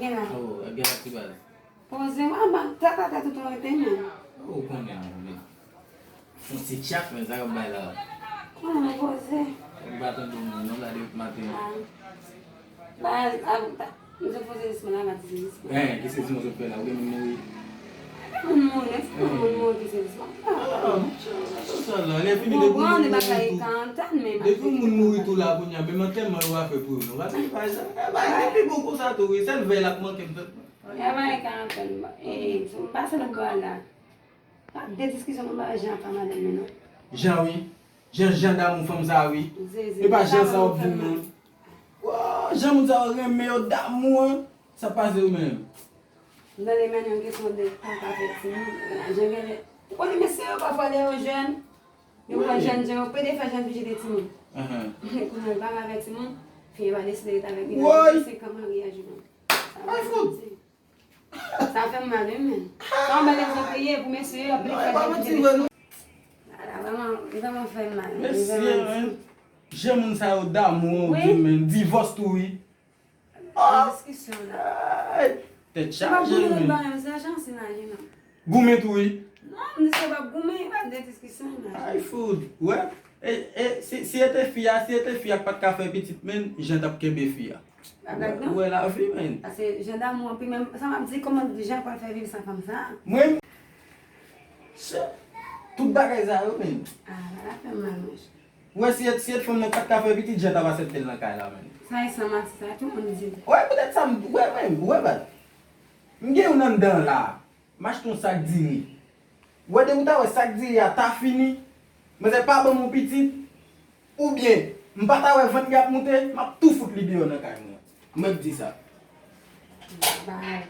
gen la. Oh, gen la ti baz. Pose, tata tout an ete men. Oh, konnen men. Son si chak men, sa ka bay la. Pose. Baton do moun, non la de matin. Mwen pose disman la mati se disman. Ki se disman se fe la, ou gen moun moui. Moun ki se disman. Le fini de pou moun moui. De pou moun moui tou la pou nyan, beman tem man wafe pou nou. Wate yi fay sa? Ba yi pi bon kon sa tou, sen vey la pou man kem fet. Yaman e kanten, sou basen an gwa la. De diskisyon mwen ba jan pa maden men nou. Jan oui? Jan da moun fam sa oui? E pa jan sa ou din nou? Jan moun sa ou ren me yo da moun, sa pase ou men. Dan le men yon kesyon de tanka fet si moun. Jen gen le... Ou di mese yo pa fwale yo jen. Yo pa jen jen, ou pe de fwa jen vije de ti moun. Kou men bang avet ti moun, fi yo va deside et avek. Woy! Se kaman reaji moun. Ay foud! Sa fèm mal men. Sa an belen se peye pou mese yo apre fwa jen vije de ti moun. Vraiment fèm mal. Mese men, jen moun sa yo da moun ou di men, divos tou yi. Diskisyon la. Te chaje men. Goumen tou yi? Non, mwen se pa goumen, pa de diskisyon la. Ay foud, wè. Si ete fia pat ka fe petit men, jen tap kebe fia. Agak non? Wè la fi men. Ase jen da moun, pi men, sa mwen di koman jen pa fe viv san kom sa. Mwen, tout bagay za yo men. La fèm mal mwen. Wè si ete fom nan pat ka fe petit, jen tap aset tel nan kay la men. Sa yi sa mati sa, tout mwen di. Wè, pwede sam, wè men, wè bat. Mge yon nan dan la, mach ton sak diri. Wè de mouta wè sak diri a ta fini, mwen se pa bon moun pitit, ou bien, mpata wè 20 gap moute, map tout fout li biyo nan kay mwen. Mwen di sa. Bye.